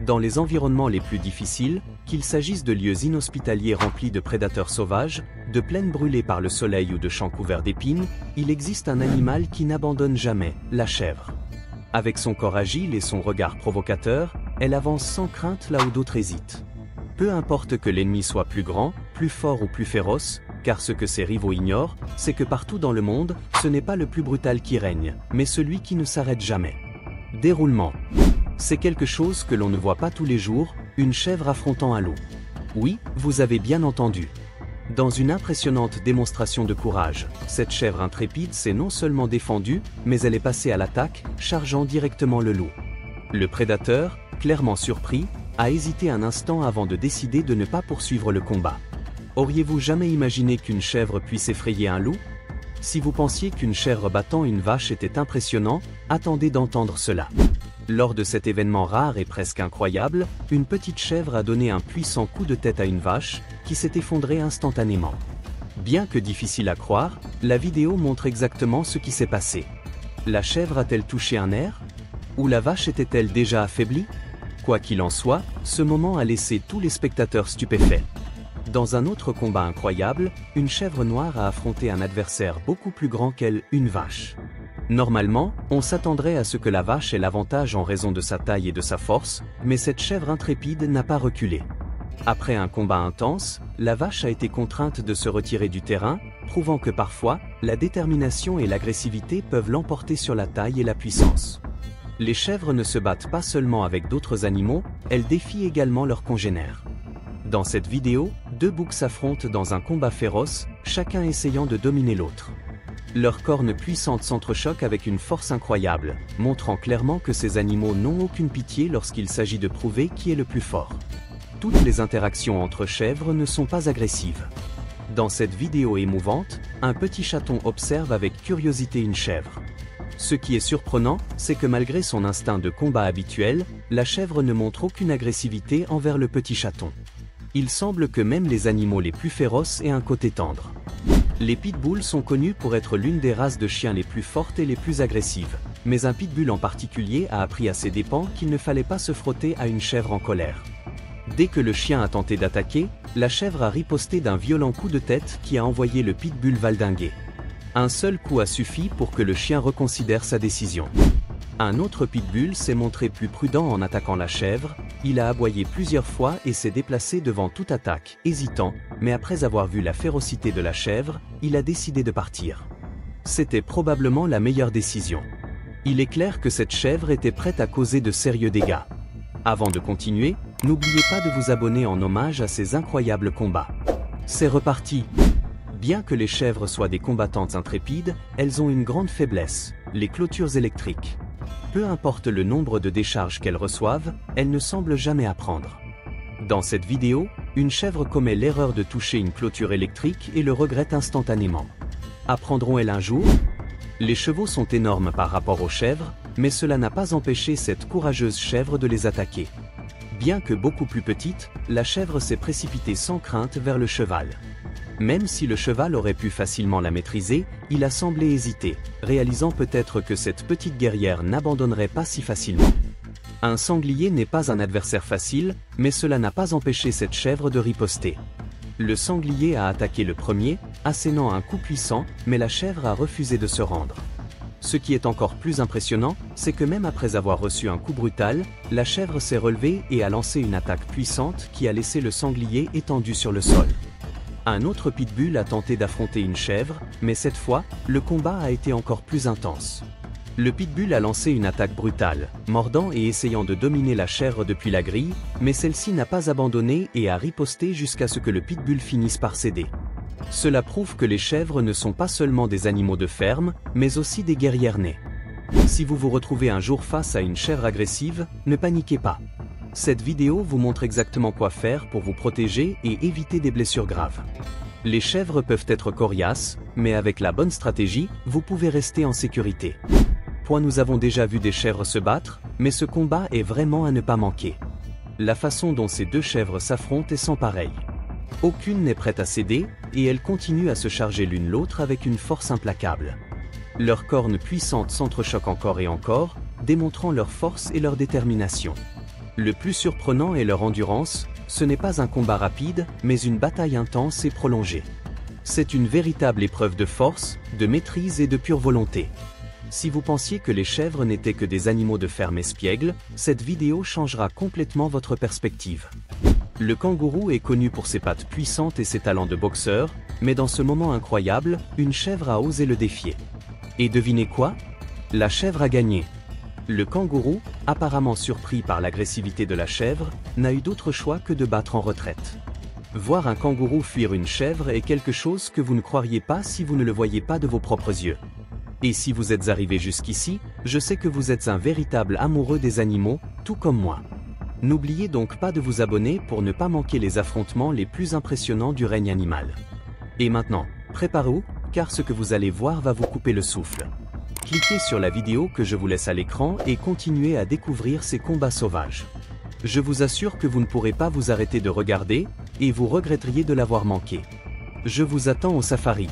Dans les environnements les plus difficiles, qu'il s'agisse de lieux inhospitaliers remplis de prédateurs sauvages, de plaines brûlées par le soleil ou de champs couverts d'épines, il existe un animal qui n'abandonne jamais, la chèvre. Avec son corps agile et son regard provocateur, elle avance sans crainte là où d'autres hésitent. Peu importe que l'ennemi soit plus grand, plus fort ou plus féroce, car ce que ses rivaux ignorent, c'est que partout dans le monde, ce n'est pas le plus brutal qui règne, mais celui qui ne s'arrête jamais. Déroulement. C'est quelque chose que l'on ne voit pas tous les jours, une chèvre affrontant un loup. Oui, vous avez bien entendu. Dans une impressionnante démonstration de courage, cette chèvre intrépide s'est non seulement défendue, mais elle est passée à l'attaque, chargeant directement le loup. Le prédateur, clairement surpris, a hésité un instant avant de décider de ne pas poursuivre le combat. Auriez-vous jamais imaginé qu'une chèvre puisse effrayer un loup? Si vous pensiez qu'une chèvre battant une vache était impressionnant, attendez d'entendre cela. Lors de cet événement rare et presque incroyable, une petite chèvre a donné un puissant coup de tête à une vache, qui s'est effondrée instantanément. Bien que difficile à croire, la vidéo montre exactement ce qui s'est passé. La chèvre a-t-elle touché un nerf? Ou la vache était-elle déjà affaiblie? Quoi qu'il en soit, ce moment a laissé tous les spectateurs stupéfaits. Dans un autre combat incroyable, une chèvre noire a affronté un adversaire beaucoup plus grand qu'elle, une vache. Normalement, on s'attendrait à ce que la vache ait l'avantage en raison de sa taille et de sa force, mais cette chèvre intrépide n'a pas reculé. Après un combat intense, la vache a été contrainte de se retirer du terrain, prouvant que parfois, la détermination et l'agressivité peuvent l'emporter sur la taille et la puissance. Les chèvres ne se battent pas seulement avec d'autres animaux, elles défient également leurs congénères. Dans cette vidéo, deux boucs s'affrontent dans un combat féroce, chacun essayant de dominer l'autre. Leurs cornes puissantes s'entrechoquent avec une force incroyable, montrant clairement que ces animaux n'ont aucune pitié lorsqu'il s'agit de prouver qui est le plus fort. Toutes les interactions entre chèvres ne sont pas agressives. Dans cette vidéo émouvante, un petit chaton observe avec curiosité une chèvre. Ce qui est surprenant, c'est que malgré son instinct de combat habituel, la chèvre ne montre aucune agressivité envers le petit chaton. Il semble que même les animaux les plus féroces aient un côté tendre. Les pitbulls sont connus pour être l'une des races de chiens les plus fortes et les plus agressives, mais un pitbull en particulier a appris à ses dépens qu'il ne fallait pas se frotter à une chèvre en colère. Dès que le chien a tenté d'attaquer, la chèvre a riposté d'un violent coup de tête qui a envoyé le pitbull valdinguer. Un seul coup a suffi pour que le chien reconsidère sa décision. Un autre pitbull s'est montré plus prudent en attaquant la chèvre, il a aboyé plusieurs fois et s'est déplacé devant toute attaque, hésitant, mais après avoir vu la férocité de la chèvre, il a décidé de partir. C'était probablement la meilleure décision. Il est clair que cette chèvre était prête à causer de sérieux dégâts. Avant de continuer, n'oubliez pas de vous abonner en hommage à ces incroyables combats. C'est reparti! Bien que les chèvres soient des combattantes intrépides, elles ont une grande faiblesse, les clôtures électriques. Peu importe le nombre de décharges qu'elles reçoivent, elles ne semblent jamais apprendre. Dans cette vidéo, une chèvre commet l'erreur de toucher une clôture électrique et le regrette instantanément. Apprendront-elles un jour? Les chevaux sont énormes par rapport aux chèvres, mais cela n'a pas empêché cette courageuse chèvre de les attaquer. Bien que beaucoup plus petite, la chèvre s'est précipitée sans crainte vers le cheval. Même si le cheval aurait pu facilement la maîtriser, il a semblé hésiter, réalisant peut-être que cette petite guerrière n'abandonnerait pas si facilement. Un sanglier n'est pas un adversaire facile, mais cela n'a pas empêché cette chèvre de riposter. Le sanglier a attaqué le premier, assénant un coup puissant, mais la chèvre a refusé de se rendre. Ce qui est encore plus impressionnant, c'est que même après avoir reçu un coup brutal, la chèvre s'est relevée et a lancé une attaque puissante qui a laissé le sanglier étendu sur le sol. Un autre pitbull a tenté d'affronter une chèvre, mais cette fois, le combat a été encore plus intense. Le pitbull a lancé une attaque brutale, mordant et essayant de dominer la chèvre depuis la grille, mais celle-ci n'a pas abandonné et a riposté jusqu'à ce que le pitbull finisse par céder. Cela prouve que les chèvres ne sont pas seulement des animaux de ferme, mais aussi des guerrières nées. Si vous vous retrouvez un jour face à une chèvre agressive, ne paniquez pas. Cette vidéo vous montre exactement quoi faire pour vous protéger et éviter des blessures graves. Les chèvres peuvent être coriaces, mais avec la bonne stratégie, vous pouvez rester en sécurité. Nous avons déjà vu des chèvres se battre, mais ce combat est vraiment à ne pas manquer. La façon dont ces deux chèvres s'affrontent est sans pareil. Aucune n'est prête à céder, et elles continuent à se charger l'une l'autre avec une force implacable. Leurs cornes puissantes s'entrechoquent encore et encore, démontrant leur force et leur détermination. Le plus surprenant est leur endurance, ce n'est pas un combat rapide, mais une bataille intense et prolongée. C'est une véritable épreuve de force, de maîtrise et de pure volonté. Si vous pensiez que les chèvres n'étaient que des animaux de ferme espiègles, cette vidéo changera complètement votre perspective. Le kangourou est connu pour ses pattes puissantes et ses talents de boxeur, mais dans ce moment incroyable, une chèvre a osé le défier. Et devinez quoi? La chèvre a gagné. Le kangourou, apparemment surpris par l'agressivité de la chèvre, n'a eu d'autre choix que de battre en retraite. Voir un kangourou fuir une chèvre est quelque chose que vous ne croiriez pas si vous ne le voyez pas de vos propres yeux. Et si vous êtes arrivé jusqu'ici, je sais que vous êtes un véritable amoureux des animaux, tout comme moi. N'oubliez donc pas de vous abonner pour ne pas manquer les affrontements les plus impressionnants du règne animal. Et maintenant, préparez-vous, car ce que vous allez voir va vous couper le souffle. Cliquez sur la vidéo que je vous laisse à l'écran et continuez à découvrir ces combats sauvages. Je vous assure que vous ne pourrez pas vous arrêter de regarder, et vous regretteriez de l'avoir manqué. Je vous attends au safari.